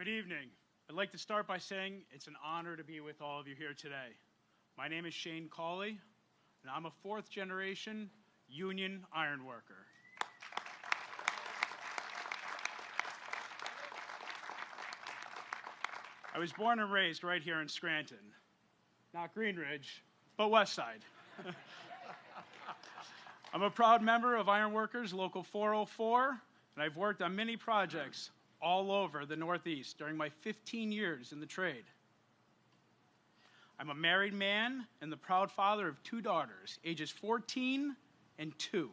Good evening. I'd like to start by saying it's an honor to be with all of you here today. My name is Shane Cawley, and I'm a fourth-generation union ironworker. I was born and raised right here in Scranton. Not Green Ridge, but West Side. I'm a proud member of Ironworkers Local 404, and I've worked on many projects all over the Northeast during my 15 years in the trade. I'm a married man and the proud father of two daughters, ages 14 and 2,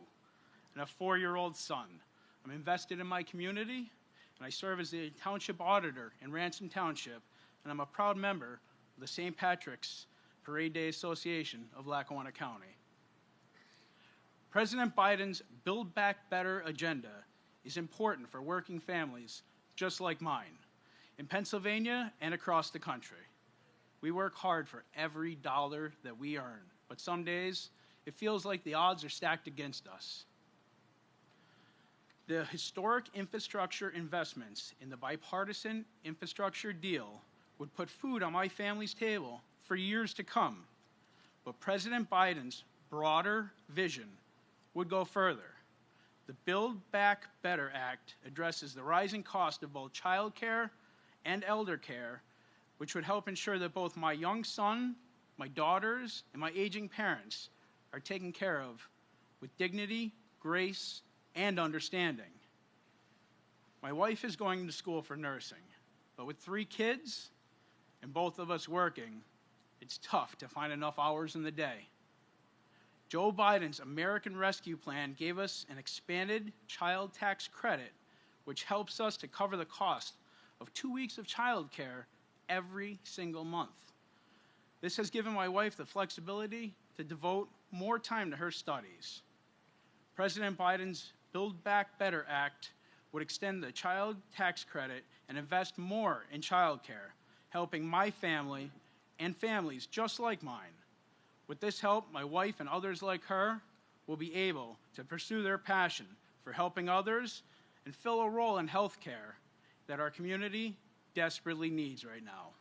and a 4-year-old son. I'm invested in my community, and I serve as the township auditor in Ransom Township, and I'm a proud member of the St. Patrick's Parade Day Association of Lackawanna County. President Biden's Build Back Better agenda is important for working families just like mine, in Pennsylvania and across the country. We work hard for every dollar that we earn, but some days it feels like the odds are stacked against us. The historic infrastructure investments in the bipartisan infrastructure deal would put food on my family's table for years to come, but President Biden's broader vision would go further. The Build Back Better Act addresses the rising cost of both child care and elder care, which would help ensure that both my young son, my daughters, and my aging parents are taken care of with dignity, grace, and understanding. My wife is going to school for nursing, but with 3 kids and both of us working, it's tough to find enough hours in the day. Joe Biden's American Rescue Plan gave us an expanded child tax credit, which helps us to cover the cost of 2 weeks of child care every single month. This has given my wife the flexibility to devote more time to her studies. President Biden's Build Back Better Act would extend the child tax credit and invest more in child care, helping my family and families just like mine. With this help, my wife and others like her will be able to pursue their passion for helping others and fill a role in healthcare that our community desperately needs right now.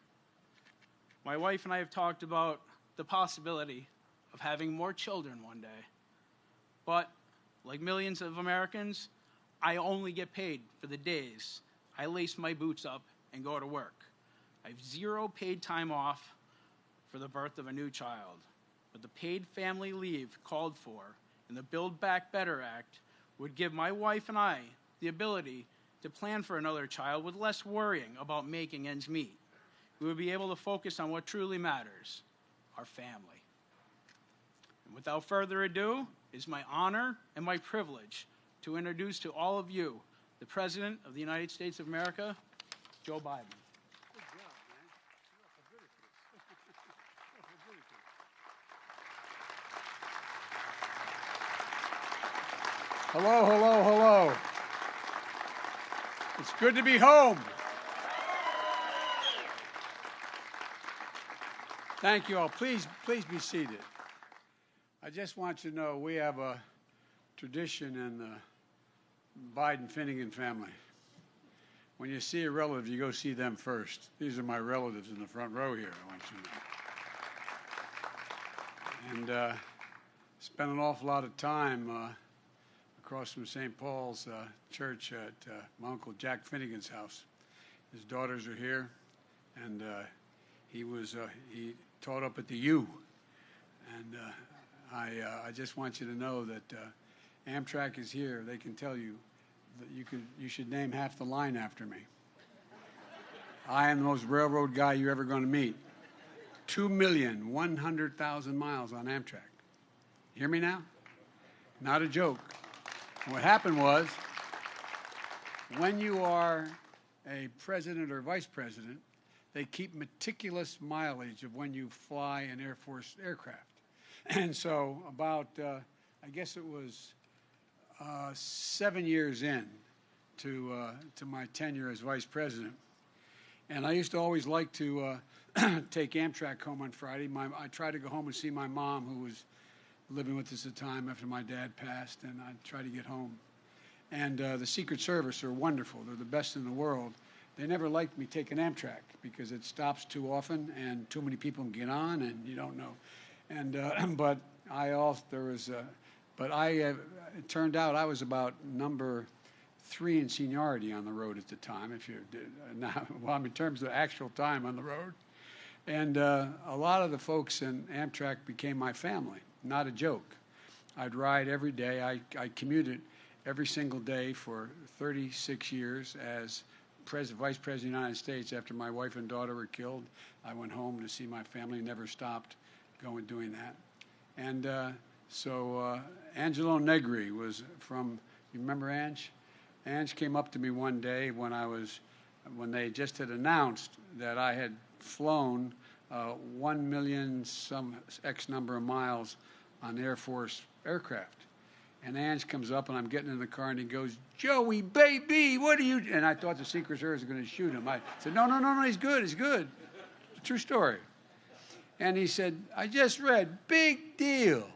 My wife and I have talked about the possibility of having more children one day, but like millions of Americans, I only get paid for the days I lace my boots up and go to work. I have 0 paid time off for the birth of a new child. But the paid family leave called for in the Build Back Better Act would give my wife and I the ability to plan for another child with less worrying about making ends meet. We would be able to focus on what truly matters, our family. And without further ado, it is my honor and my privilege to introduce to all of you the President of the United States of America, Joe Biden. Hello, hello, hello. It's good to be home. Thank you all. Please be seated. I just want you to know we have a tradition in the Biden-Finnegan family. When you see a relative, you go see them first. These are my relatives in the front row here, I want you to know. And spent an awful lot of time across from St. Paul's Church at my Uncle Jack Finnegan's house. His daughters are here, and he taught up at the U. And I just want you to know that Amtrak is here. They can tell you that you should name half the line after me. I am the most railroad guy you're ever going to meet. 2,100,000 miles on Amtrak. Hear me now? Not a joke. What happened was, when you are a president or vice president, they keep meticulous mileage of when you fly an Air Force aircraft. And so about, I guess it was 7 years in to my tenure as vice president. And I used to always like to take Amtrak home on Friday. I tried to go home and see my mom, who was living with us at the time after my dad passed, and I'd try to get home. And the Secret Service are wonderful. They're the best in the world. they never liked me taking Amtrak because it stops too often and too many people can get on and you don't know. And but I also there was, it turned out I was about number 3 in seniority on the road at the time. If you did now, well, in terms of actual time on the road, and a lot of the folks in Amtrak became my family. Not a joke. I'd ride every day. I commuted every single day for 36 years as Vice President of the United States. After my wife and daughter were killed, I went home to see my family, never stopped doing that. And so Angelo Negri was from, you remember Ange? Ange came up to me one day when they just had announced that I had flown 1 million some X number of miles on Air Force aircraft. And Ange comes up, and I'm getting in the car, and he goes, "Joey, baby, what are you?" And I thought the Secret Service was going to shoot him. I said, no, he's good, he's good. It's a true story. And he said, "I just read, big deal,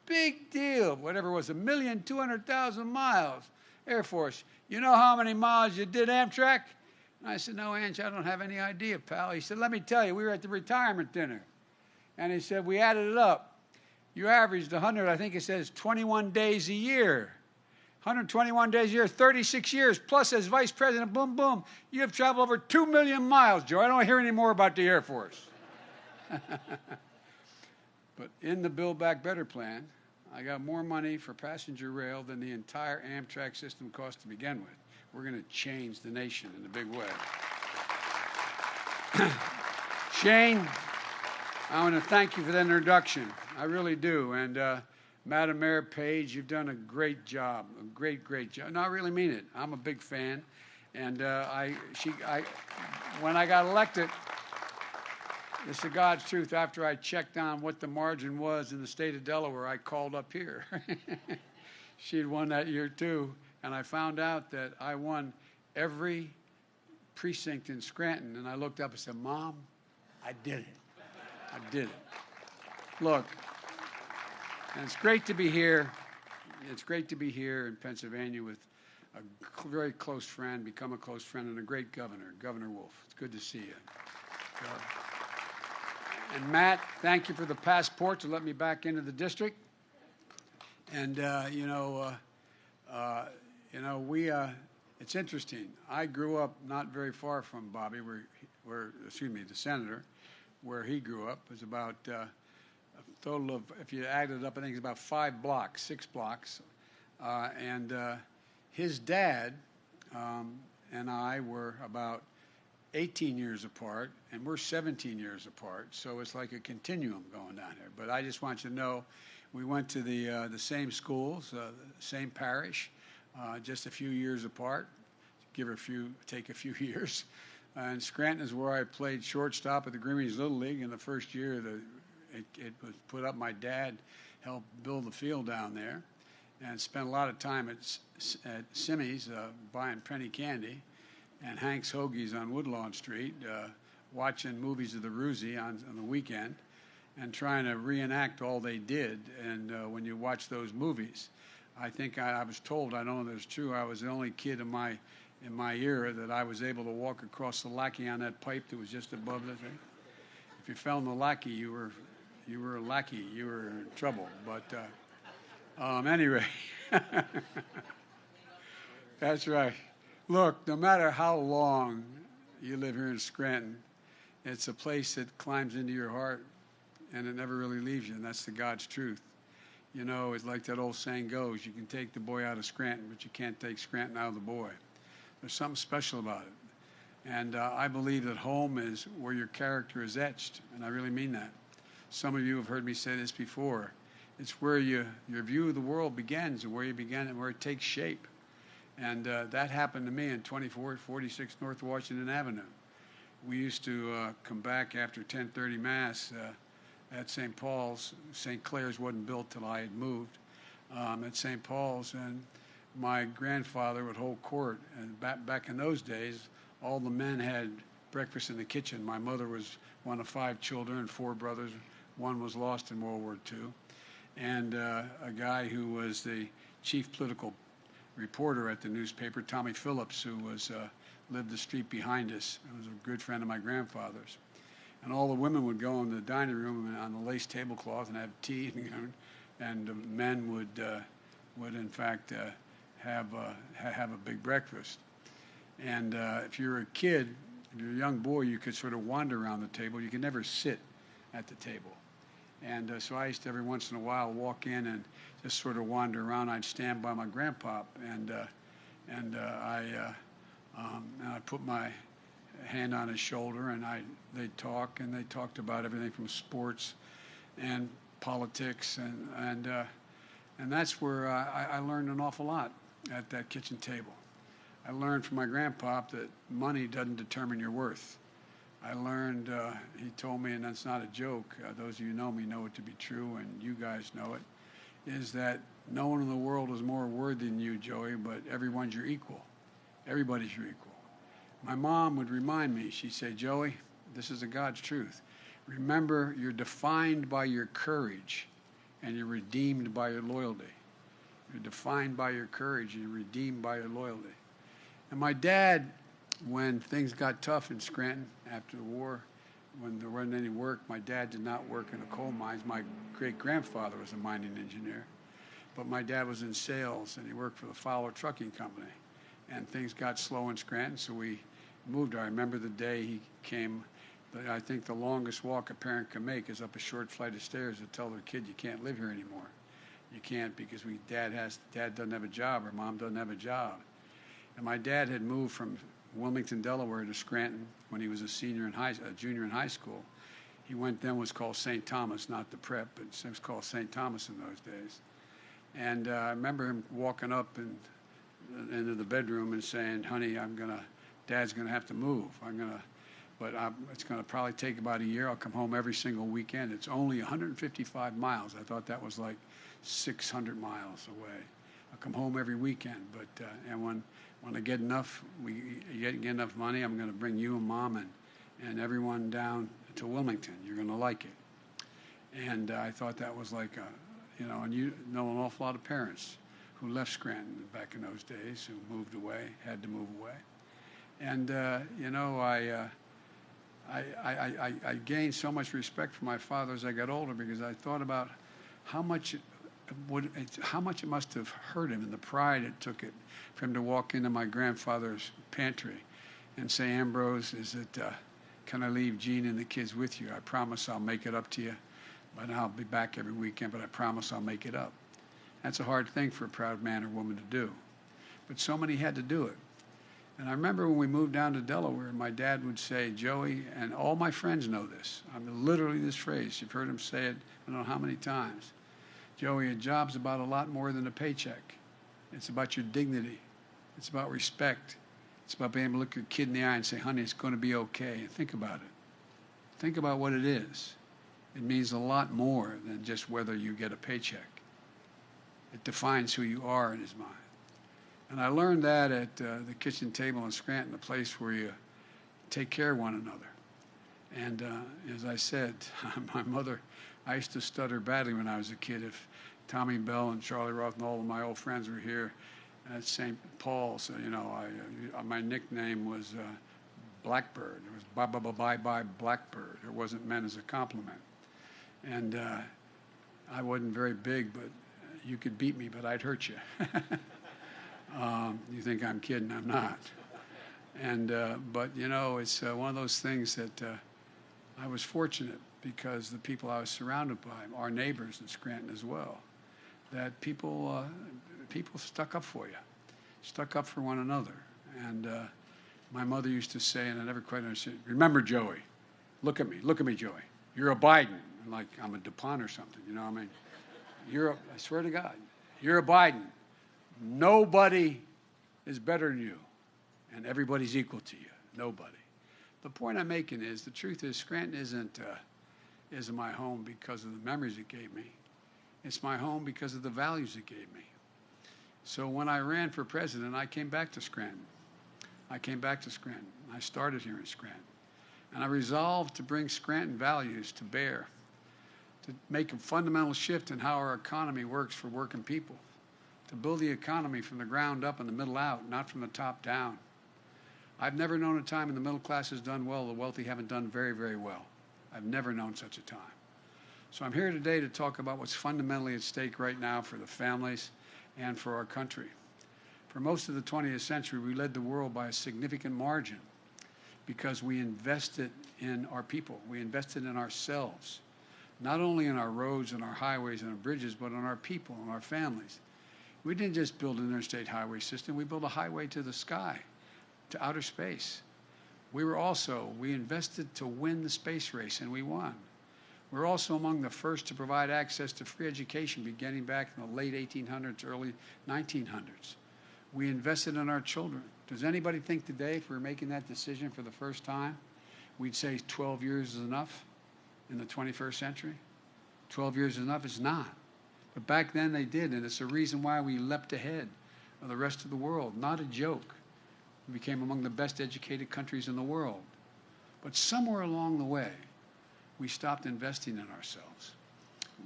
whatever it was, 1,200,000 miles, Air Force. You know how many miles you did Amtrak?" And I said, "No, Ange, I don't have any idea, pal." He said, "Let me tell you, we were at the retirement dinner." And he said, "We added it up. You averaged 100, I think it says 21 days a year. 121 days a year, 36 years, plus as vice president, boom, boom. You have traveled over 2 million miles, Joe. I don't hear any more about the Air Force." But in the Build Back Better plan, I got more money for passenger rail than the entire Amtrak system cost to begin with. We're going to change the nation in a big way. Shane, I want to thank you for that introduction. I really do. And Madam Mayor Page, you've done a great job, a great job. No, I really mean it. I'm a big fan. And when I got elected, this is God's truth, after I checked on what the margin was in the state of Delaware, I called up here. She had won that year too. And I found out that I won every precinct in Scranton. And I looked up and said, "Mom, I did it. I did it." Look, and it's great to be here. It's great to be here in Pennsylvania with a very close friend, become a close friend, and a great governor, Governor Wolf. It's good to see you. And Matt, thank you for the passport to let me back into the district. And it's interesting. I grew up not very far from Bobby, the senator, where he grew up. It was about a total of, if you add it up, I think it's about 6 blocks. And his dad and I were about 18 years apart, and we're 17 years apart. So it's like a continuum going down here. But I just want you to know, we went to the same schools, the same parish, just a few years apart. Take a few years. And Scranton is where I played shortstop at the Grimmie's Little League in the first year. It was put up. My dad helped build the field down there, and spent a lot of time at Simmy's buying penny candy, and Hank's Hoagies on Woodlawn Street, watching movies of the Roosie on the weekend, and trying to reenact all they did. And when you watch those movies, I think I was told, I don't know if it's true, I was the only kid in my era that I was able to walk across the lackey on that pipe that was just above the thing. If you fell in the lackey, you were a lackey. You were in trouble. But anyway, that's right. Look, no matter how long you live here in Scranton, it's a place that climbs into your heart, and it never really leaves you, and that's the God's truth. You know, it's like that old saying goes, you can take the boy out of Scranton, but you can't take Scranton out of the boy. There's something special about it. And I believe that home is where your character is etched, and I really mean that. Some of you have heard me say this before. It's where your view of the world begins, and where you begin and where it takes shape. And that happened to me in 2446 North Washington Avenue. We used to come back after 10:30 Mass at St. Paul's. St. Clair's wasn't built till I had moved. At St. Paul's, and my grandfather would hold court. And back in those days, all the men had breakfast in the kitchen. My mother was one of 5 children and 4 brothers. One was lost in World War II. And a guy who was the chief political reporter at the newspaper, Tommy Phillips, who lived the street behind us. He was a good friend of my grandfather's. And all the women would go in the dining room on the lace tablecloth and have tea, and the men would in fact have a big breakfast. And if you're a kid, if you're a young boy, you could sort of wander around the table. You could never sit at the table. And so I used to every once in a while walk in and just sort of wander around. I'd stand by my grandpop, and I put my hand on his shoulder, and they'd talk, and they talked about everything from sports and politics, and that's where I learned an awful lot at that kitchen table. I learned from my grandpop that money doesn't determine your worth. I learned, he told me, and that's not a joke, those of you who know me know it to be true, and you guys know it, is that no one in the world is more worthy than you, Joey, but everyone's your equal. Everybody's your equal. My mom would remind me, she'd say, Joey, this is a God's truth. Remember, you're defined by your courage, and you're redeemed by your loyalty. You're defined by your courage, and you're redeemed by your loyalty. And my dad, when things got tough in Scranton after the war, when there wasn't any work, my dad did not work in the coal mines. My great-grandfather was a mining engineer. But my dad was in sales, and he worked for the Fowler Trucking Company. And things got slow in Scranton, so we moved. I remember the day he came. I think the longest walk a parent can make is up a short flight of stairs to tell their kid, you can't live here anymore. You can't because dad doesn't have a job, or mom doesn't have a job. And my dad had moved from Wilmington, Delaware to Scranton when he was a junior in high school. He was called St. Thomas, not the prep, but it was called St. Thomas in those days. And I remember him walking up into the bedroom and saying, honey, Dad's gonna have to move. It's gonna probably take about a year. I'll come home every single weekend. It's only 155 miles. I thought that was like 600 miles away. I'll come home every weekend, but and when I get enough, get enough money, I'm gonna bring you and Mom and everyone down to Wilmington. You're gonna like it. And I thought that was like and you know an awful lot of parents who left Scranton back in those days, who moved away, had to move away. And, I gained so much respect for my father as I got older because I thought about how much it must have hurt him and the pride it took it for him to walk into my grandfather's pantry and say, Ambrose, can I leave Jean and the kids with you? I promise I'll make it up to you, but I'll be back every weekend, but I promise I'll make it up. That's a hard thing for a proud man or woman to do. But so many had to do it. And I remember when we moved down to Delaware, my dad would say, Joey, and all my friends know this, literally this phrase, you've heard him say it I don't know how many times. Joey, a job's about a lot more than a paycheck. It's about your dignity. It's about respect. It's about being able to look your kid in the eye and say, honey, it's going to be okay. And think about it. Think about what it is. It means a lot more than just whether you get a paycheck. It defines who you are in his mind. And I learned that at the kitchen table in Scranton, a place where you take care of one another. And as I said, my mother, I used to stutter badly when I was a kid. If Tommy Bell and Charlie Roth and all of my old friends were here at St. Paul's, my nickname was Blackbird. It was bye-bye Blackbird. It wasn't meant as a compliment. And I wasn't very big, but you could beat me, but I'd hurt you. You think I'm kidding? I'm not. And but it's one of those things that I was fortunate because the people I was surrounded by, our neighbors in Scranton as well, that people stuck up for you, stuck up for one another. And my mother used to say, and I never quite understood, remember, Joey, look at me, Joey. You're a Biden. Like I'm a DuPont or something, I swear to God, you're a Biden. Nobody is better than you, and everybody's equal to you. Nobody. The point I'm making is, the truth is, Scranton isn't my home because of the memories it gave me. It's my home because of the values it gave me. So when I ran for president, I came back to Scranton. I started here in Scranton. And I resolved to bring Scranton values to bear, to make a fundamental shift in how our economy works for working people, to build the economy from the ground up and the middle out, not from the top down. I've never known a time when the middle class has done well, the wealthy haven't done very, very well. I've never known such a time. So I'm here today to talk about what's fundamentally at stake right now for the families and for our country. For most of the 20th century, we led the world by a significant margin because we invested in our people. We invested in ourselves, not only in our roads and our highways and our bridges, but in our people and our families. We didn't just build an interstate highway system. We built a highway to the sky, to outer space. We invested to win the space race, and we won. We're also among the first to provide access to free education beginning back in the late 1800s, early 1900s. We invested in our children. Does anybody think today, if we were making that decision for the first time, we'd say 12 years is enough in the 21st century? 12 years is enough? It's not. But back then they did, and it's the reason why we leapt ahead of the rest of the world. Not a joke. We became among the best educated countries in the world. But somewhere along the way, we stopped investing in ourselves.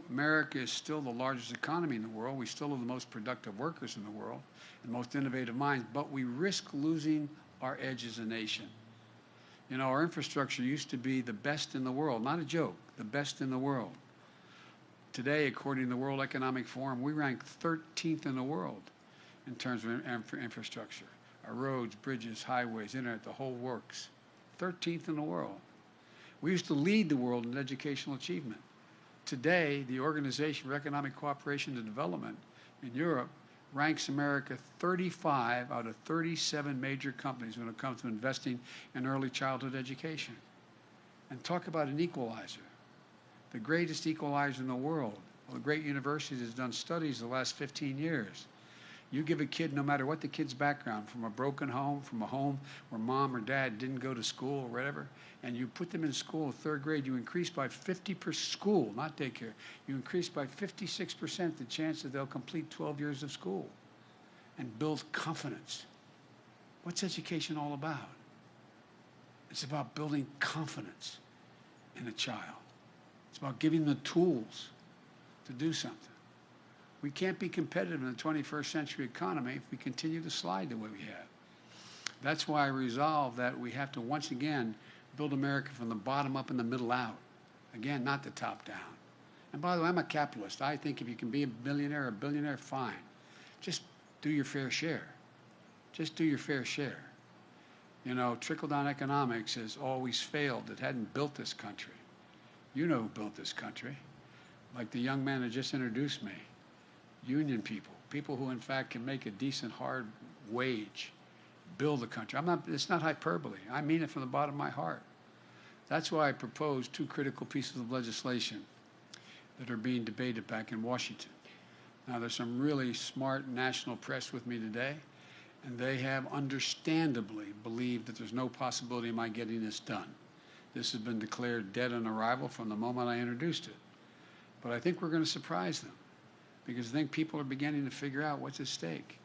America is still the largest economy in the world. We still have the most productive workers in the world and most innovative minds, but we risk losing our edge as a nation. You know, our infrastructure used to be the best in the world, not a joke, the best in the world. Today, according to the World Economic Forum, we rank 13th in the world in terms of infrastructure. Our roads, bridges, highways, internet, the whole works. 13th in the world. We used to lead the world in educational achievement. Today, the Organization for Economic Cooperation and Development in Europe ranks America 35 out of 37 major companies when it comes to investing in early childhood education. And talk about an equalizer. The greatest equalizer in the world. Well, the great university has done studies the last 15 years. You give a kid, no matter what the kid's background, from a broken home, from a home where mom or dad didn't go to school or whatever, and you put them in school in third grade, you increase by 50% school, not daycare. You increase by 56% the chance that they'll complete 12 years of school and build confidence. What's education all about? It's about building confidence in a child. It's about giving them the tools to do something. We can't be competitive in the 21st century economy if we continue to slide the way we have. That's why I resolved that we have to once again build America from the bottom up and the middle out. Again, not the top down. And by the way, I'm a capitalist. I think if you can be a millionaire or a billionaire, fine. Just do your fair share. Just do your fair share. You know, trickle-down economics has always failed. It hadn't built this country. You know who built this country. Like the young man who just introduced me. Union people, people who in fact can make a decent hard wage, build the country. It's not hyperbole. I mean it from the bottom of my heart. That's why I proposed two critical pieces of legislation that are being debated back in Washington. Now, there's some really smart national press with me today, and they have understandably believed that there's no possibility of my getting this done. This has been declared dead on arrival from the moment I introduced it. But I think we're going to surprise them, because I think people are beginning to figure out what's at stake.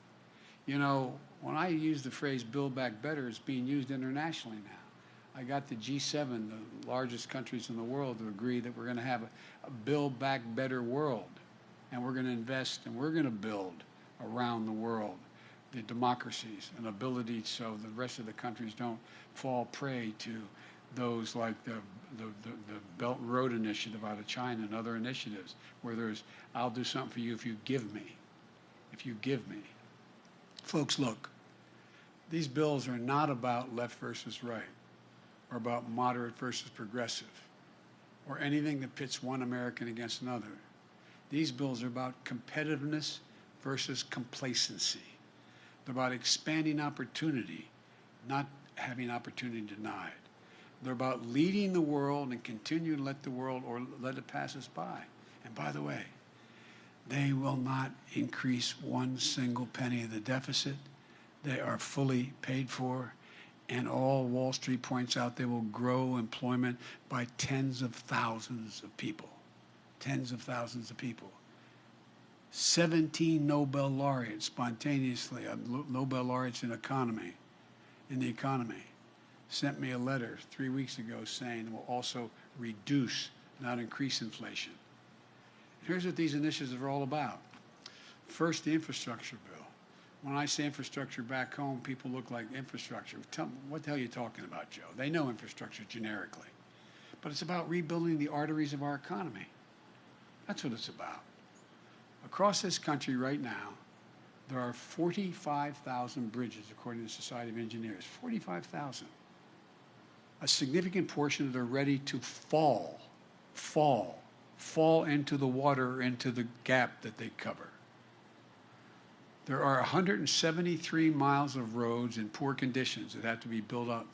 You know, when I use the phrase Build Back Better, it's being used internationally now. I got the G7, the largest countries in the world, to agree that we're going to have a Build Back Better world. And we're going to invest and we're going to build around the world the democracies and ability so the rest of the countries don't fall prey to those like the Belt and Road Initiative out of China and other initiatives where there's, I'll do something for you if you give me. If you give me. Folks, look, these bills are not about left versus right or about moderate versus progressive or anything that pits one American against another. These bills are about competitiveness versus complacency. They're about expanding opportunity, not having opportunity denied. They're about leading the world and continue to let the world or let it pass us by. And by the way, they will not increase one single penny of the deficit. They are fully paid for. And all Wall Street points out they will grow employment by tens of thousands of people. Tens of thousands of people. 17 Nobel laureates spontaneously, Nobel laureates in the economy, sent me a letter 3 weeks ago saying it will also reduce, not increase inflation. Here's what these initiatives are all about. First, the infrastructure bill. When I say infrastructure back home, people look like infrastructure. Tell them, what the hell are you talking about, Joe? They know infrastructure generically. But it's about rebuilding the arteries of our economy. That's what it's about. Across this country right now, there are 45,000 bridges, according to the Society of Engineers. 45,000. A significant portion of them are ready to fall into the water or into the gap that they cover. There are 173 miles of roads in poor conditions that have to be built up,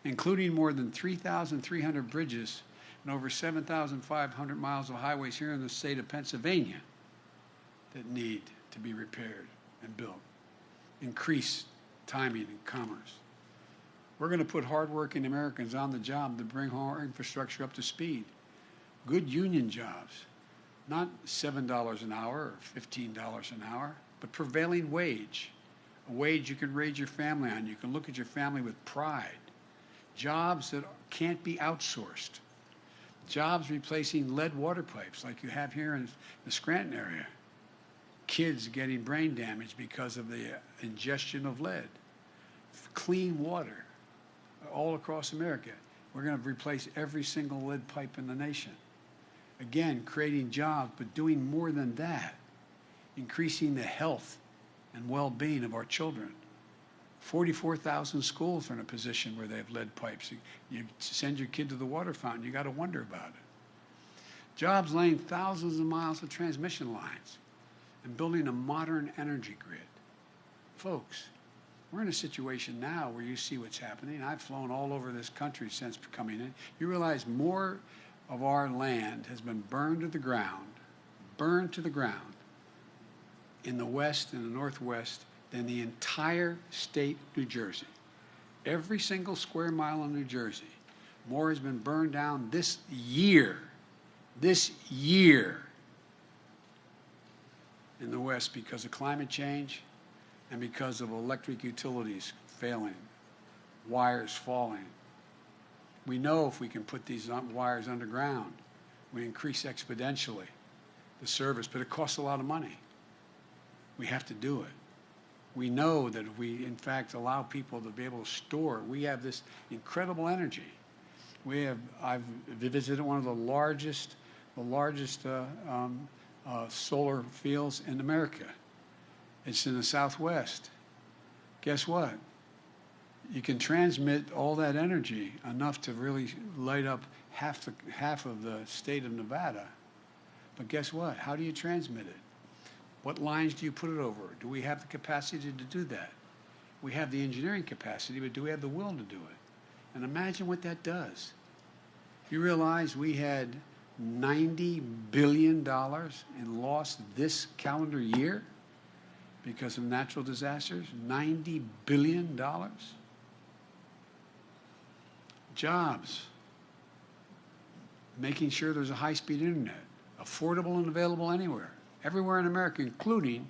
including more than 3,300 bridges and over 7,500 miles of highways here in the state of Pennsylvania that need to be repaired and built. Increase timing and commerce. We're going to put hardworking Americans on the job to bring our infrastructure up to speed. Good union jobs, not $7 an hour or $15 an hour, but prevailing wage, a wage you can raise your family on. You can look at your family with pride. Jobs that can't be outsourced. Jobs replacing lead water pipes like you have here in the Scranton area. Kids getting brain damage because of the ingestion of lead. Clean water all across America. We're going to replace every single lead pipe in the nation. Again, creating jobs, but doing more than that. Increasing the health and well-being of our children. 44,000 schools are in a position where they have lead pipes. You send your kid to the water fountain, you got to wonder about it. Jobs laying thousands of miles of transmission lines and building a modern energy grid. Folks, we're in a situation now where you see what's happening. I've flown all over this country since coming in. You realize more of our land has been burned to the ground in the West and the Northwest than the entire state of New Jersey. Every single square mile in New Jersey, more has been burned down this year in the West because of climate change and because of electric utilities failing, wires falling. We know if we can put these wires underground, we increase exponentially the service, but it costs a lot of money. We have to do it. We know that if we, in fact, allow people to be able to store, we have this incredible energy. I've visited one of the largest solar fields in America. It's in the Southwest. Guess what? You can transmit all that energy enough to really light up half of the state of Nevada. But guess what? How do you transmit it? What lines do you put it over? Do we have the capacity to do that? We have the engineering capacity, but do we have the will to do it? And imagine what that does. You realize we had $90 billion in loss this calendar year because of natural disasters? $90 billion? Jobs. Making sure there's a high-speed internet, affordable and available anywhere. Everywhere in America, including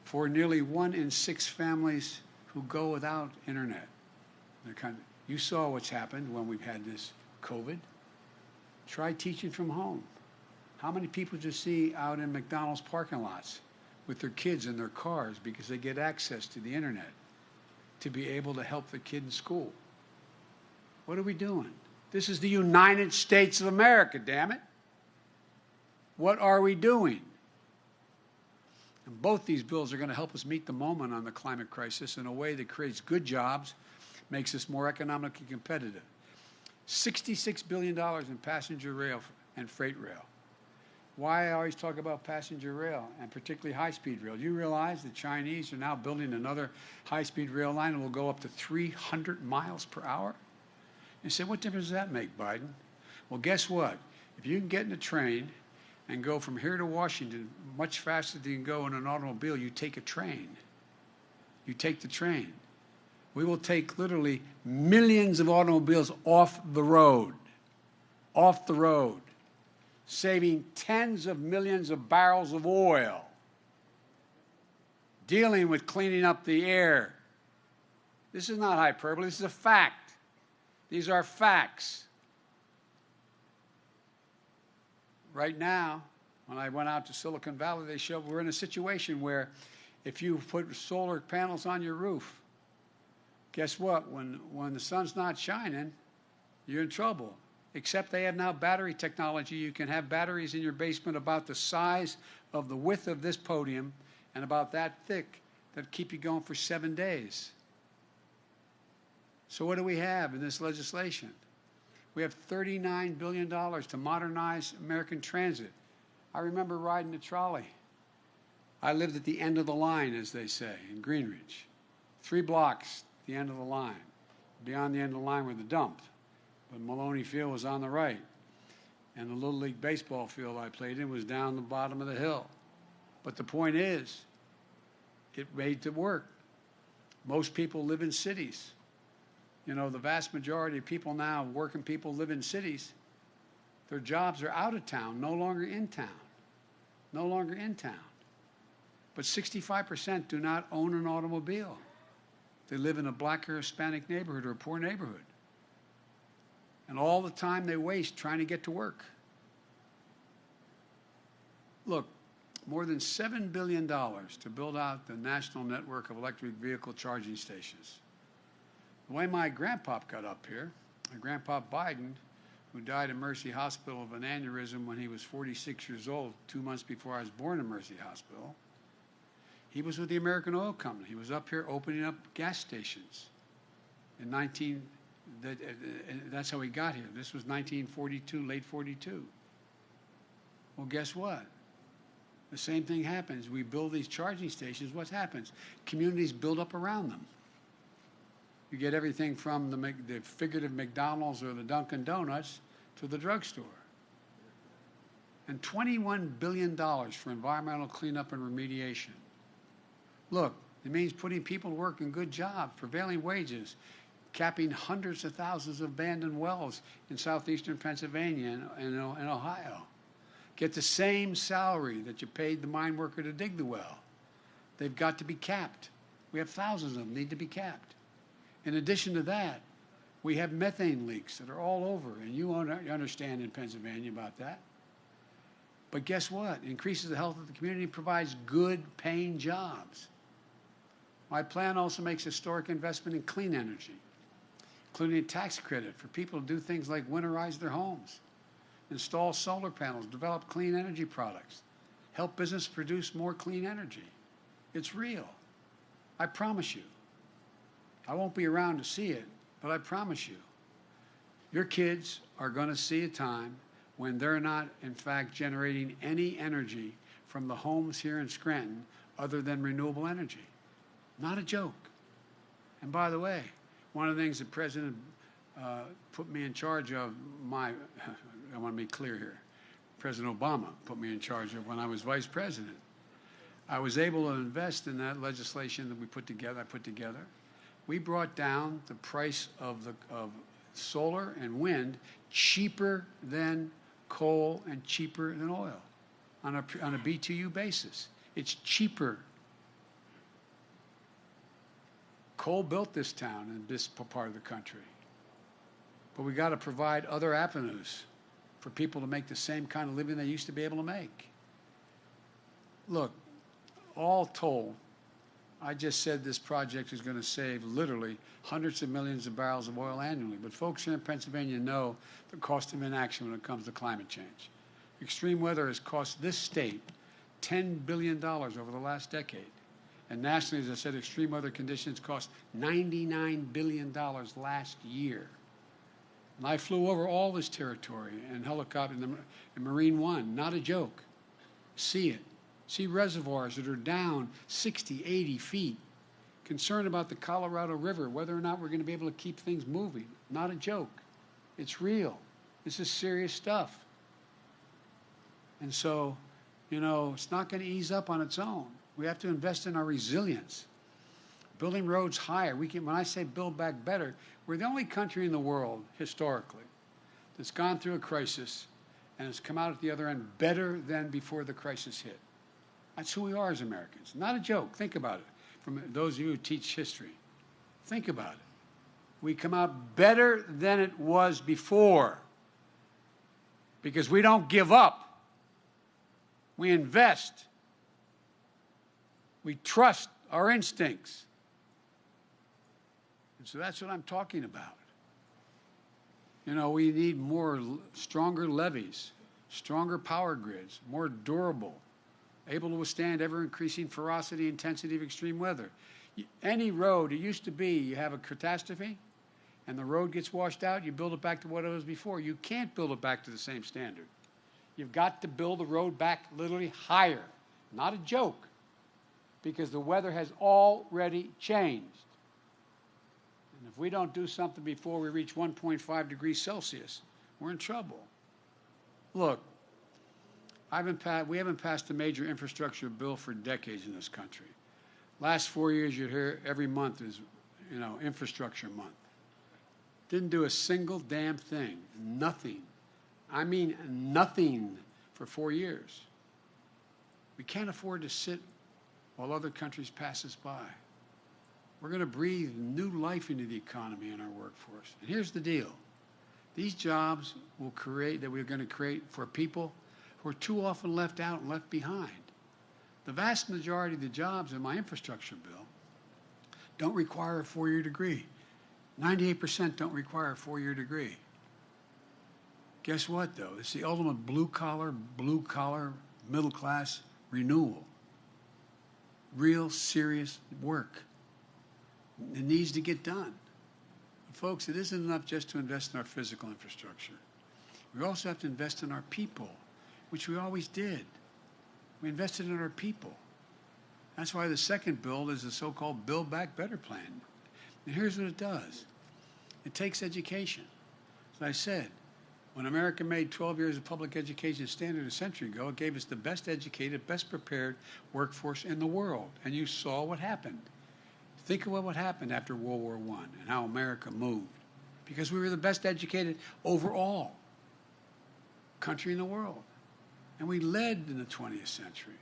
for nearly 1 in 6 families who go without internet. You saw what's happened when we've had this COVID. Try teaching from home. How many people do you see out in McDonald's parking lots with their kids in their cars because they get access to the internet to be able to help the kid in school? What are we doing? This is the United States of America, damn it. What are we doing? And both these bills are going to help us meet the moment on the climate crisis in a way that creates good jobs, makes us more economically competitive. $66 billion in passenger rail and freight rail. Why I always talk about passenger rail, and particularly high-speed rail. You realize the Chinese are now building another high-speed rail line that will go up to 300 miles per hour? You say, what difference does that make, Biden? Well, guess what? If you can get in a train and go from here to Washington much faster than you can go in an automobile, you take a train. You take the train. We will take literally millions of automobiles off the road, saving tens of millions of barrels of oil, dealing with cleaning up the air. This is not hyperbole, this is a fact. These are facts. Right now, When I went out to Silicon Valley, they showed we're in a situation where if you put solar panels on your roof, guess what? When the sun's not shining, you're in trouble. Except they have now battery technology. You can have batteries in your basement about the size of the width of this podium and about that thick that keep you going for 7 days. So what do we have in this legislation? We have $39 billion to modernize American transit. I remember riding a trolley. I lived at the end of the line, as they say, in Greenwich. 3 blocks, the end of the line. Beyond the end of the line were the dump. But Maloney Field was on the right. And the Little League baseball field I played in was down the bottom of the hill. But the point is, it made it work. Most people live in cities. You know, the vast majority of people now, working people, live in cities. Their jobs are out of town, no longer in town. No longer in town. But 65% do not own an automobile. They live in a black or Hispanic neighborhood or a poor neighborhood. And all the time they waste trying to get to work. Look, more than $7 billion to build out the national network of electric vehicle charging stations. The way my grandpa got up here, my grandpa Biden, who died in Mercy Hospital of an aneurysm when he was 46 years old, 2 months before I was born in Mercy Hospital, he was with the American Oil Company. He was up here opening up gas stations in that's how he got here. This was 1942, late 42. Well, guess what? The same thing happens. We build these charging stations. What happens? Communities build up around them. You get everything from the figurative McDonald's or the Dunkin' Donuts to the drugstore. And $21 billion for environmental cleanup and remediation. Look, it means putting people to work in good jobs, prevailing wages, capping hundreds of thousands of abandoned wells in southeastern Pennsylvania and Ohio. Get the same salary that you paid the mine worker to dig the well. They've got to be capped. We have thousands of them need to be capped. In addition to that, we have methane leaks that are all over, and you understand in Pennsylvania about that. But guess what? It increases the health of the community, provides good paying jobs. My plan also makes historic investment in clean energy, including a tax credit for people to do things like winterize their homes, install solar panels, develop clean energy products, help business produce more clean energy. It's real. I promise you. I won't be around to see it, but I promise you, your kids are going to see a time when they're not, in fact, generating any energy from the homes here in Scranton other than renewable energy. Not a joke. And by the way, one of the things the President put me in charge of, I want to be clear here, President Obama put me in charge of when I was Vice President. I was able to invest in that legislation that I put together. We brought down the price of solar and wind cheaper than coal and cheaper than oil on a BTU basis. It's cheaper. Coal built this town in this part of the country. But we got to provide other avenues for people to make the same kind of living they used to be able to make. Look, all told, I just said this project is going to save literally hundreds of millions of barrels of oil annually. But folks here in Pennsylvania know the cost of inaction when it comes to climate change. Extreme weather has cost this state $10 billion over the last decade. And nationally, as I said, extreme weather conditions cost $99 billion last year. And I flew over all this territory in helicopter, in Marine One, not a joke. See it. See reservoirs that are down 60, 80 feet. Concerned about the Colorado River, whether or not we're going to be able to keep things moving. Not a joke. It's real. This is serious stuff. And so, you know, it's not going to ease up on its own. We have to invest in our resilience. Building roads higher. When I say build back better, we're the only country in the world, historically, that's gone through a crisis and has come out at the other end better than before the crisis hit. That's who we are as Americans. Not a joke. Think about it. From those of you who teach history, think about it. We come out better than it was before because we don't give up. We invest. We trust our instincts. And so that's what I'm talking about. You know, we need stronger levees, stronger power grids, more durable, able to withstand ever-increasing ferocity, intensity of extreme weather. Any road, it used to be you have a catastrophe and the road gets washed out, you build it back to what it was before. You can't build it back to the same standard. You've got to build the road back literally higher. Not a joke, because the weather has already changed. And if we don't do something before we reach 1.5 degrees Celsius, we're in trouble. Look, we haven't passed a major infrastructure bill for decades in this country. Last 4 years, you'd hear every month is, infrastructure month. Didn't do a single damn thing. Nothing. I mean nothing for 4 years. We can't afford to sit while other countries pass us by. We're going to breathe new life into the economy and our workforce. And here's the deal. These jobs that we're going to create for people who are too often left out and left behind. The vast majority of the jobs in my infrastructure bill don't require a 4-year degree. 98% don't require a 4-year degree. Guess what, though? It's the ultimate blue-collar, middle-class renewal. Real, serious work. It needs to get done. But folks, it isn't enough just to invest in our physical infrastructure. We also have to invest in our people, which we always did. We invested in our people. That's why the second bill is the so-called Build Back Better plan. And here's what it does. It takes education. As I said, when America made 12 years of public education standard a century ago, it gave us the best educated, best prepared workforce in the world. And you saw what happened. Think of what happened after World War I and how America moved. Because we were the best educated overall country in the world. And we led in the 20th century.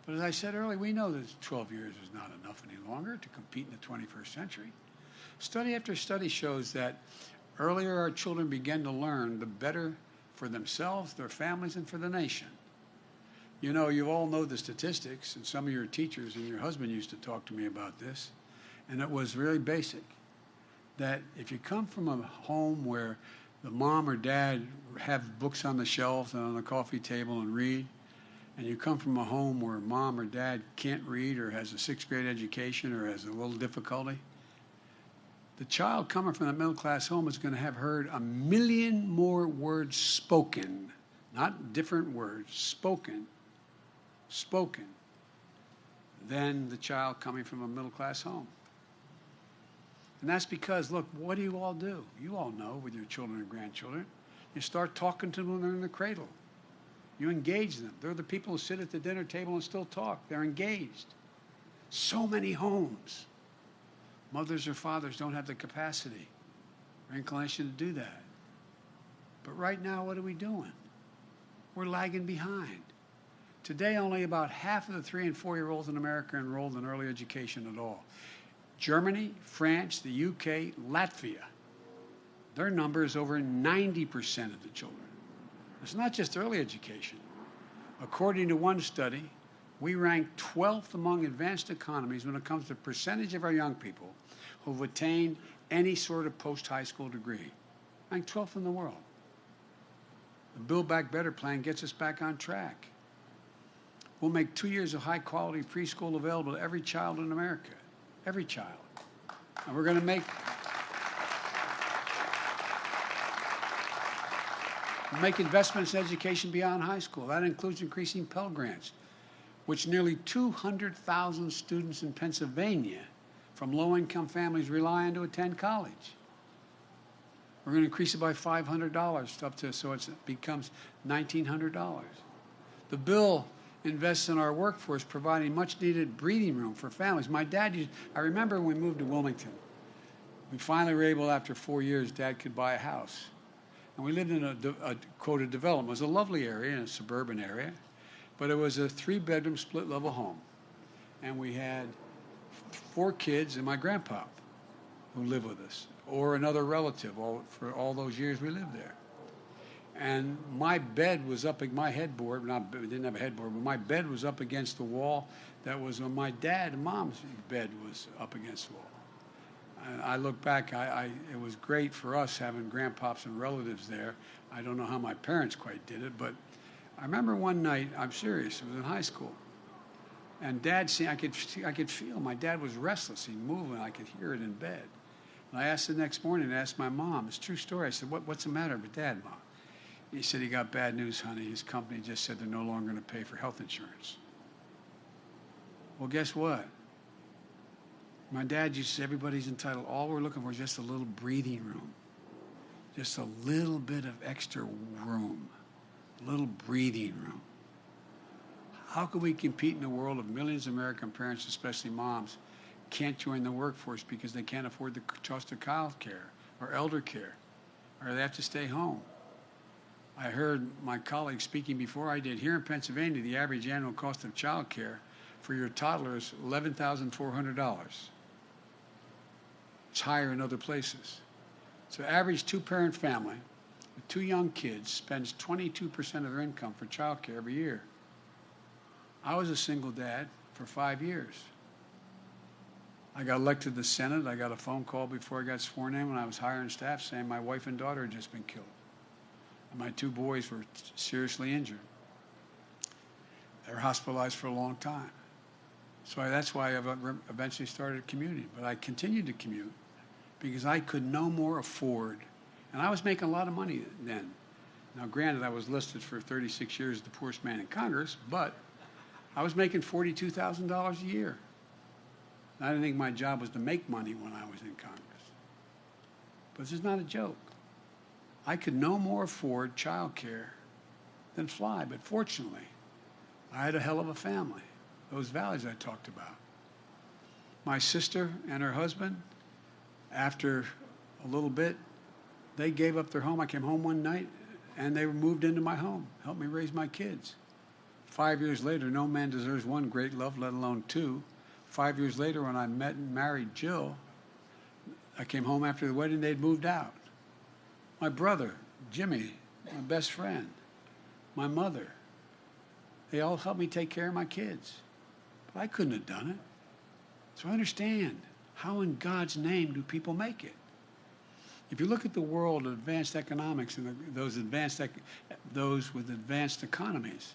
But as I said earlier, we know that 12 years is not enough any longer to compete in the 21st century. Study after study shows that earlier our children begin to learn, the better for themselves, their families, and for the nation. You know, you all know the statistics, and some of your teachers and your husband used to talk to me about this, and it was really basic, that if you come from a home where the mom or dad have books on the shelves and on the coffee table and read, and you come from a home where mom or dad can't read or has a 6th grade education or has a little difficulty, the child coming from that middle-class home is going to have heard 1 million more words spoken, not different words, spoken, than the child coming from a middle-class home. And that's because, look, what do you all do? You all know with your children and grandchildren. You start talking to them when they're in the cradle. You engage them. They're the people who sit at the dinner table and still talk. They're engaged. So many homes, mothers or fathers don't have the capacity or inclination to do that. But right now, what are we doing? We're lagging behind. Today, only about half of the 3- and 4-year-olds in America are enrolled in early education at all. Germany, France, the UK, Latvia, their number is over 90% of the children. It's not just early education. According to one study, we rank 12th among advanced economies when it comes to percentage of our young people who've attained any sort of post-high school degree. Ranked 12th in the world. The Build Back Better plan gets us back on track. We'll make 2 years of high-quality preschool available to every child in America. Every child. And we're going to make investments in education beyond high school. That includes increasing Pell Grants, which nearly 200,000 students in Pennsylvania from low-income families rely on to attend college. We're going to increase it by $500 up to so it becomes $1,900. The bill invests in our workforce, providing much-needed breathing room for families. My dad I remember when we moved to Wilmington. We finally were able, after 4 years, Dad could buy a house. And we lived in a quoted development. It was a lovely area, in a suburban area, but it was a 3-bedroom split-level home. And we had 4 kids and my grandpa who lived with us, or another relative for all those years we lived there. And my bed was up at my headboard. It didn't have a headboard, but my bed was up against the wall that was on my dad and mom's bed was up against the wall. And I look back, it was great for us having grandpops and relatives there. I don't know how my parents quite did it, but I remember one night, I'm serious, it was in high school, and Dad, I could feel my dad was restless. He'd move, and I could hear it in bed. And I asked the next morning, I asked my mom, it's a true story. I said, what's the matter with Dad, Mom? He said, he got bad news, honey. His company just said they're no longer going to pay for health insurance. Well, guess what? My dad used to say, everybody's entitled. All we're looking for is just a little breathing room. Just a little bit of extra room. A little breathing room. How can we compete in a world of millions of American parents, especially moms, can't join the workforce because they can't afford the cost of child care or elder care, or they have to stay home? I heard my colleagues speaking before I did. Here in Pennsylvania, the average annual cost of child care for your toddler is $11,400. It's higher in other places. So average two-parent family with two young kids spends 22% of their income for child care every year. I was a single dad for 5 years. I got elected to the Senate. I got a phone call before I got sworn in when I was hiring staff saying my wife and daughter had just been killed. And my two boys were seriously injured. They were hospitalized for a long time. So that's why I eventually started commuting. But I continued to commute because I could no more afford. And I was making a lot of money then. Now, granted, I was listed for 36 years as the poorest man in Congress, but I was making $42,000 a year. And I didn't think my job was to make money when I was in Congress. But this is not a joke. I could no more afford child care than fly. But fortunately, I had a hell of a family. Those values I talked about. My sister and her husband, after a little bit, they gave up their home. I came home one night, and they moved into my home, helped me raise my kids. 5 years later, no man deserves one great love, let alone two. 5 years later, when I met and married Jill, I came home after the wedding, they'd moved out. My brother, Jimmy, my best friend, my mother, they all helped me take care of my kids. But I couldn't have done it. So I understand, how in God's name do people make it? If you look at the world of advanced economics and those with advanced economies,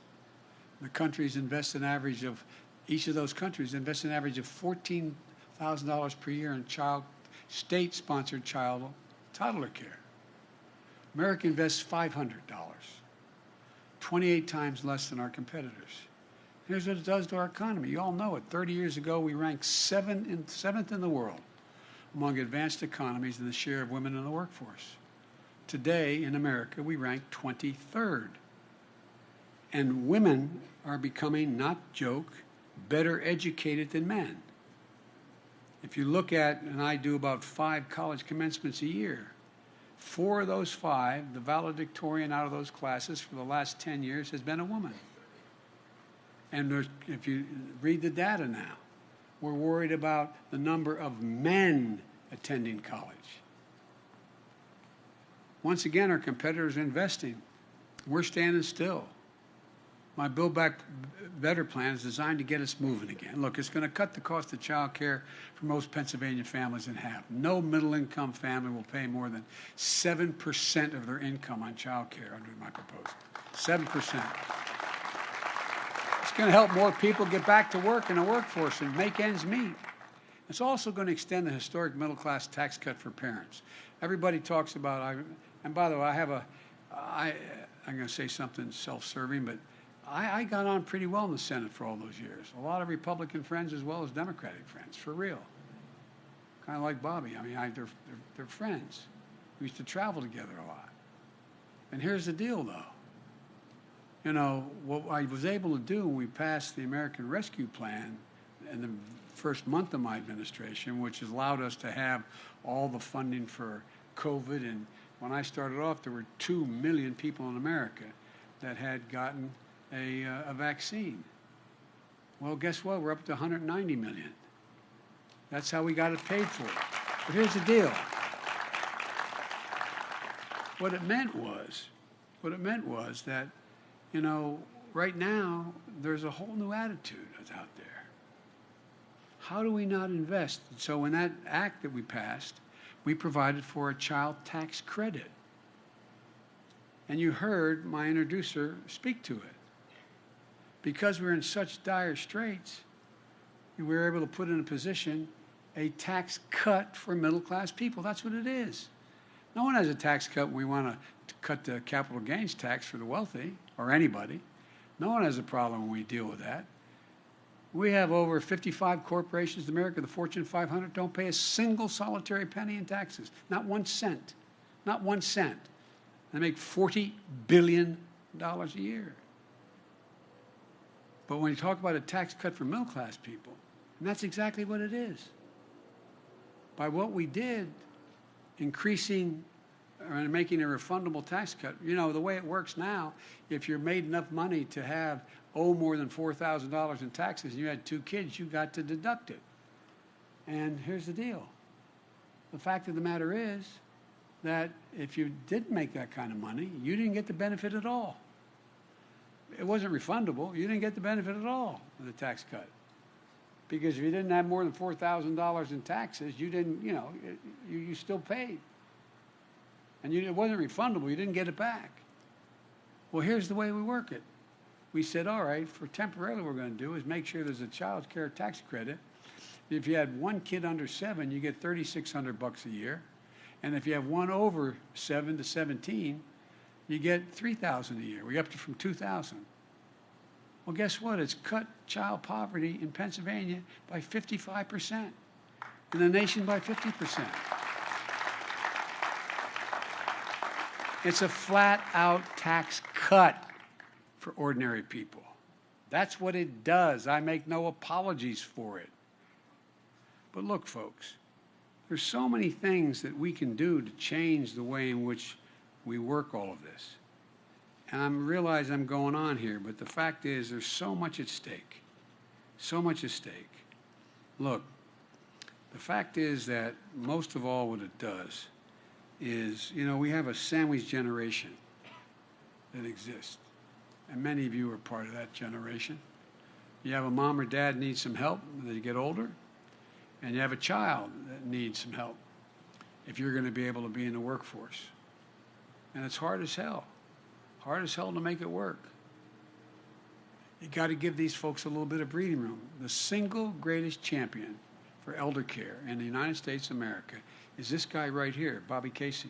the countries invest an average of, each of those countries invest an average of $14,000 per year in state-sponsored toddler care. America invests $500, 28 times less than our competitors. Here's what it does to our economy. You all know it. 30 years ago, we ranked seventh in the world among advanced economies in the share of women in the workforce. Today, in America, we rank 23rd. And women are becoming, not joke, better educated than men. If you look at, and I do about 5 college commencements a year, 4 of those 5, the valedictorian out of those classes for the last 10 years has been a woman. And if you read the data now, we're worried about the number of men attending college. Once again, our competitors are investing. We're standing still. My Build Back Better plan is designed to get us moving again. Look, it's going to cut the cost of child care for most Pennsylvania families in half. No middle-income family will pay more than 7% of their income on child care under my proposal. 7%. It's going to help more people get back to work in the workforce and make ends meet. It's also going to extend the historic middle-class tax cut for parents. Everybody talks about, and by the way, I'm going to say something self-serving, but I got on pretty well in the Senate for all those years. A lot of Republican friends as well as Democratic friends, for real. Kind of like Bobby. I mean, they're friends. We used to travel together a lot. And here's the deal, though. You know, what I was able to do when we passed the American Rescue Plan in the first month of my administration, which has allowed us to have all the funding for COVID. And when I started off, there were 2 million people in America that had gotten a vaccine. Well, guess what? We're up to 190 million. That's how we got it paid for. But here's the deal. What it meant was What it meant was that, you know, right now, there's a whole new attitude that's out there. How do we not invest? So in that act that we passed, we provided for a child tax credit. And you heard my introducer speak to it. Because we're in such dire straits, we were able to put in a position a tax cut for middle-class people. That's what it is. No one has a tax cut when we want to cut the capital gains tax for the wealthy or anybody. No one has a problem when we deal with that. We have over 55 corporations in America, the Fortune 500, don't pay a single solitary penny in taxes. Not 1 cent. Not 1 cent. They make $40 billion a year. But when you talk about a tax cut for middle-class people, and that's exactly what it is. By what we did, increasing or making a refundable tax cut, you know, the way it works now, if you're made enough money to owe more than $4,000 in taxes and you had 2 kids, you got to deduct it. And here's the deal. The fact of the matter is that if you didn't make that kind of money, you didn't get the benefit at all. It wasn't refundable. You didn't get the benefit at all of the tax cut. Because if you didn't have more than $4,000 in taxes, you didn't, you know, you still paid. And it wasn't refundable. You didn't get it back. Well, here's the way we work it. We said, all right, for temporarily what we're going to do is make sure there's a child care tax credit. If you had 1 kid under 7, you get $3,600 a year. And if you have 1 over 7 to 17, you get $3,000 a year. We upped it from $2,000. Well, guess what? It's cut child poverty in Pennsylvania by 55%, in the nation by 50%. It's a flat-out tax cut for ordinary people. That's what it does. I make no apologies for it. But look, folks, there's so many things that we can do to change the way in which we work all of this. And I realize I'm going on here, but the fact is there's so much at stake. So much at stake. Look, the fact is that most of all what it does is, you know, we have a sandwich generation that exists. And many of you are part of that generation. You have a mom or dad needs some help as they get older, and you have a child that needs some help if you're going to be able to be in the workforce. And it's hard as hell. Hard as hell to make it work. You got to give these folks a little bit of breathing room. The single greatest champion for elder care in the United States of America is this guy right here, Bobby Casey.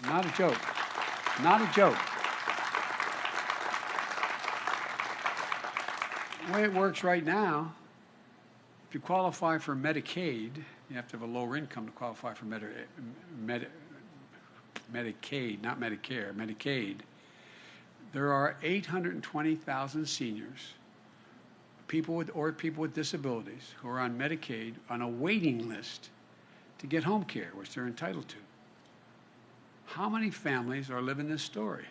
Not a joke. Not a joke. The way it works right now, if you qualify for Medicaid, you have to have a lower income to qualify for Medicaid, not Medicare, Medicaid. There are 820,000 seniors, people with disabilities who are on Medicaid on a waiting list to get home care, which they're entitled to. How many families are living this story?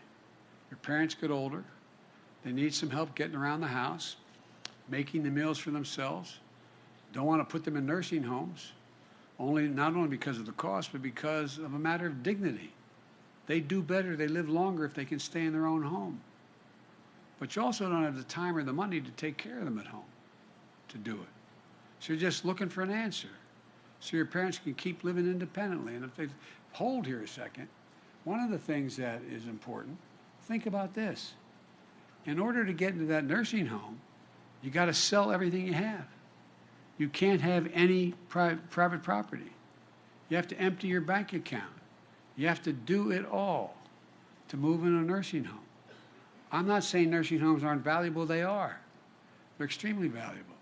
Your parents get older, they need some help getting around the house, making the meals for themselves, don't want to put them in nursing homes, not only because of the cost, but because of a matter of dignity. They do better, they live longer if they can stay in their own home. But you also don't have the time or the money to take care of them at home to do it. So you're just looking for an answer. So your parents can keep living independently. And if they hold here a second, one of the things that is important, think about this. In order to get into that nursing home, you got to sell everything you have. You can't have any private property. You have to empty your bank account. You have to do it all to move in a nursing home. I'm not saying nursing homes aren't valuable. They are. They're extremely valuable.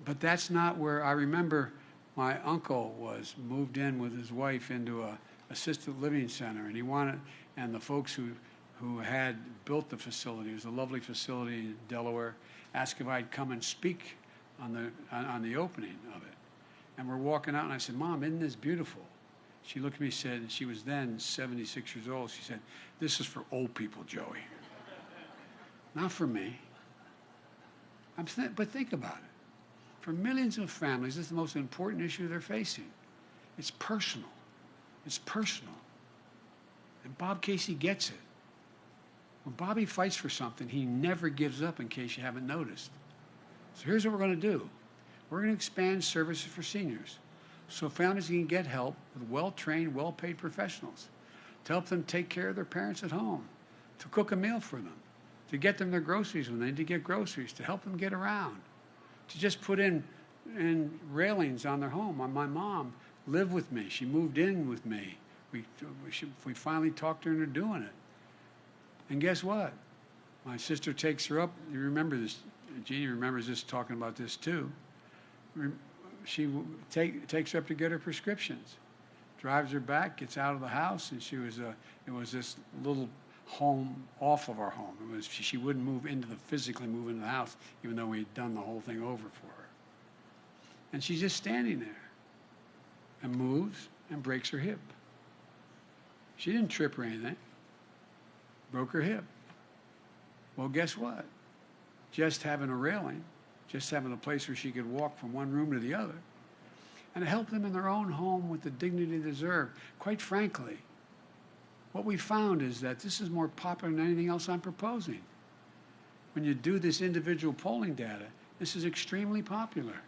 But that's not where I remember my uncle was moved in with his wife into a assisted living center, and the folks who had built the facility, it was a lovely facility in Delaware, asked if I'd come and speak on the opening of it. And we're walking out, and I said, "Mom, isn't this beautiful?" She looked at me and said, and she was then 76 years old, she said, "This is for old people, Joey. Not for me." But think about it. For millions of families, this is the most important issue they're facing. It's personal. It's personal. And Bob Casey gets it. When Bobby fights for something, he never gives up, in case you haven't noticed. So here's what we're going to do. We're going to expand services for seniors so families can get help with well-trained, well-paid professionals to help them take care of their parents at home, to cook a meal for them, to get them their groceries when they need to get groceries, to help them get around, to just put in railings on their home. My mom lived with me. She moved in with me. We finally talked her into doing it. And guess what? My sister takes her up. You remember this. Jeannie remembers this, talking about this too. She takes her up to get her prescriptions, drives her back, gets out of the house, and it was this little home off of our home. It was, she wouldn't physically move into the house, even though we'd done the whole thing over for her. And she's just standing there and moves and breaks her hip. She didn't trip or anything. Broke her hip. Well, guess what? Just having a railing, just having a place where she could walk from one room to the other, and to help them in their own home with the dignity they deserve. Quite frankly, what we found is that this is more popular than anything else I'm proposing. When you do this individual polling data, this is extremely popular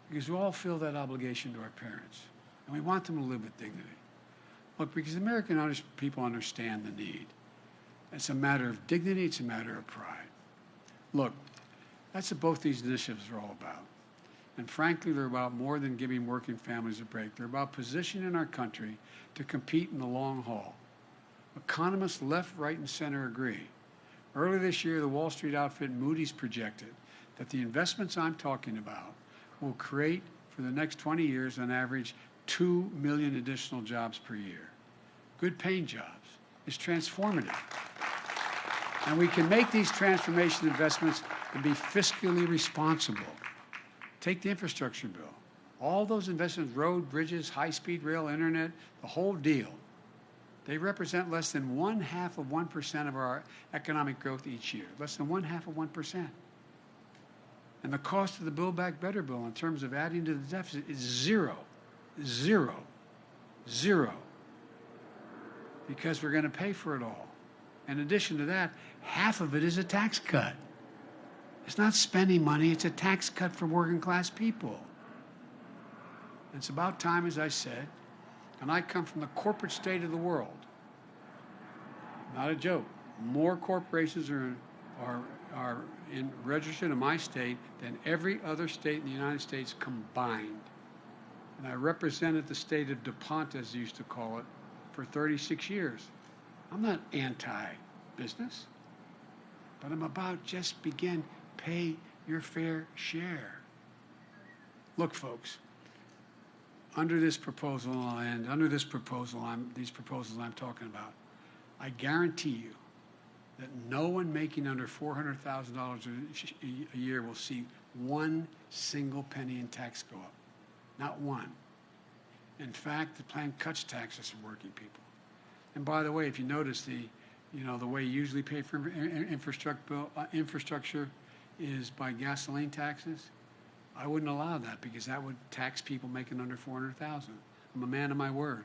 because we all feel that obligation to our parents, and we want them to live with dignity. Look, because American people understand the need. It's a matter of dignity, it's a matter of pride. Look, that's what both these initiatives are all about. And frankly, they're about more than giving working families a break. They're about positioning our country to compete in the long haul. Economists left, right, and center agree. Earlier this year, the Wall Street outfit Moody's projected that the investments I'm talking about will create, for the next 20 years, on average, 2 million additional jobs per year. Good paying jobs. It's transformative. And we can make these transformation investments and be fiscally responsible. Take the infrastructure bill. All those investments, road, bridges, high-speed rail, internet, the whole deal, they represent less than 0.5% of our economic growth each year. Less than 0.5%. And the cost of the Build Back Better bill in terms of adding to the deficit is zero. Zero. Zero. Because we're going to pay for it all. In addition to that, half of it is a tax cut. It's not spending money, it's a tax cut for working class people. It's about time, as I said, and I come from the corporate state of the world. Not a joke. More corporations are registered in my state than every other state in the United States combined. And I represented the state of DuPont, as they used to call it, for 36 years. I'm not anti-business, but I'm about just pay your fair share. Look, folks, under this proposal, and under these proposals I'm talking about, I guarantee you that no one making under $400,000 a year will see one single penny in tax go up. Not one. In fact, the plan cuts taxes for working people. And by the way, if you notice the way you usually pay for infrastructure is by gasoline taxes, I wouldn't allow that because that would tax people making under $400,000. I'm a man of my word.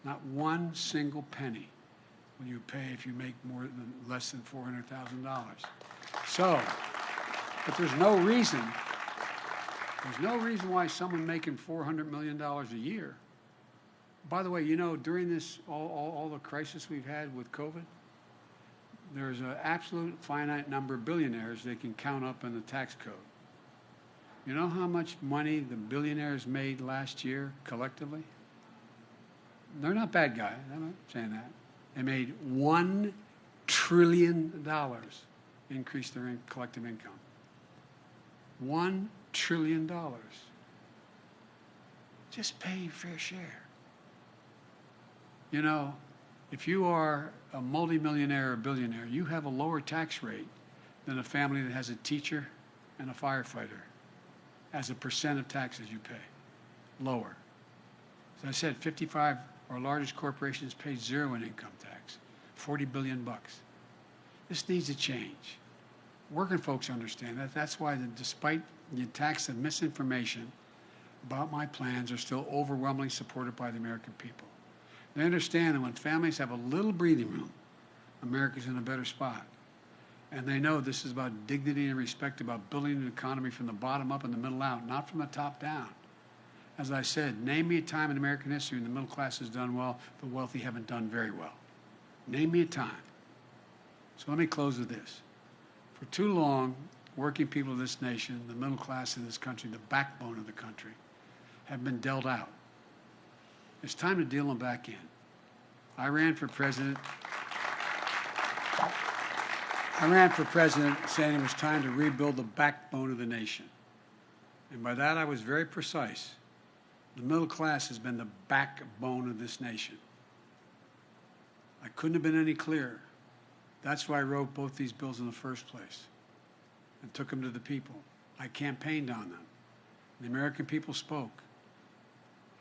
Not one single penny will you pay if you make less than $400,000. So, but there's no reason why someone making $400 million a year. By the way, during this, all the crisis we've had with COVID, there's an absolute finite number of billionaires they can count up in the tax code. You know how much money the billionaires made last year collectively? They're not bad guys. I'm not saying that. They made $1 trillion increase their collective income. $1 trillion. Just pay your fair share. If you are a multimillionaire or billionaire, you have a lower tax rate than a family that has a teacher and a firefighter as a percent of taxes you pay. Lower. As I said, 55 our largest corporations pay zero in income tax, $40 billion. This needs to change. Working folks understand that. That's why, despite the attacks of misinformation about my plans, are still overwhelmingly supported by the American people. They understand that when families have a little breathing room, America's in a better spot. And they know this is about dignity and respect, about building an economy from the bottom up and the middle out, not from the top down. As I said, name me a time in American history when the middle class has done well, the wealthy haven't done very well. Name me a time. So let me close with this. For too long, working people of this nation, the middle class of this country, the backbone of the country, have been dealt out. It's time to deal them back in. I ran for president saying it was time to rebuild the backbone of the nation. And by that I was very precise. The middle class has been the backbone of this nation. I couldn't have been any clearer. That's why I wrote both these bills in the first place and took them to the people. I campaigned on them. The American people spoke.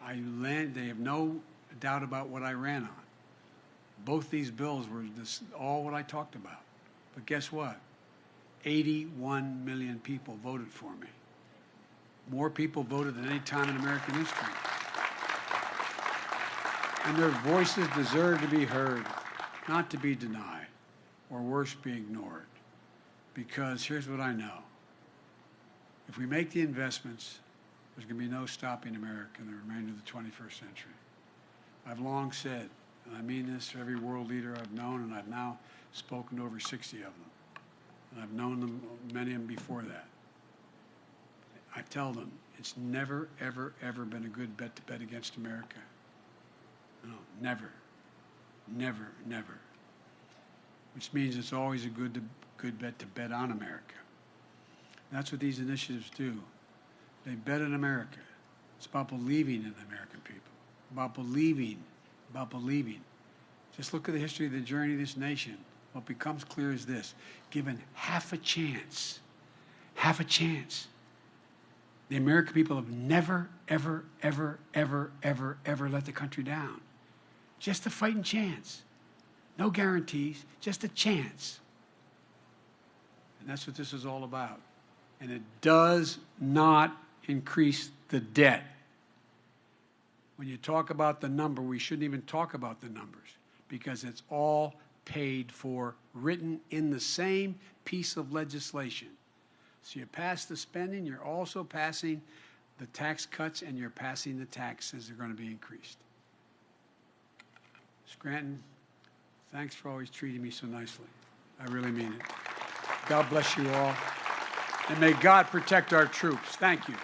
They have no doubt about what I ran on. Both these bills were all what I talked about. But guess what? 81 million people voted for me. More people voted than any time in American history. And their voices deserve to be heard, not to be denied, or worse, be ignored. Because here's what I know. If we make the investments, there's going to be no stopping America in the remainder of the 21st century. I've long said, and I mean this to every world leader I've known, and I've now spoken to over 60 of them. And I've known them, many of them before that. I tell them, it's never, ever, ever been a good bet to bet against America. No, never. Never, never. Which means it's always a good bet to bet on America. That's what these initiatives do. They bet on America. It's about believing in the American people. About believing. Just look at the history of the journey of this nation. What becomes clear is this. Given half a chance, the American people have never, ever, ever, ever, ever, ever let the country down. Just a fighting chance. No guarantees, just a chance. And that's what this is all about. And it does not increase the debt. When you talk about the number, we shouldn't even talk about the numbers because it's all paid for, written in the same piece of legislation. So you pass the spending, you're also passing the tax cuts, and you're passing the taxes that are going to be increased. Scranton, thanks for always treating me so nicely. I really mean it. God bless you all. And may God protect our troops. Thank you.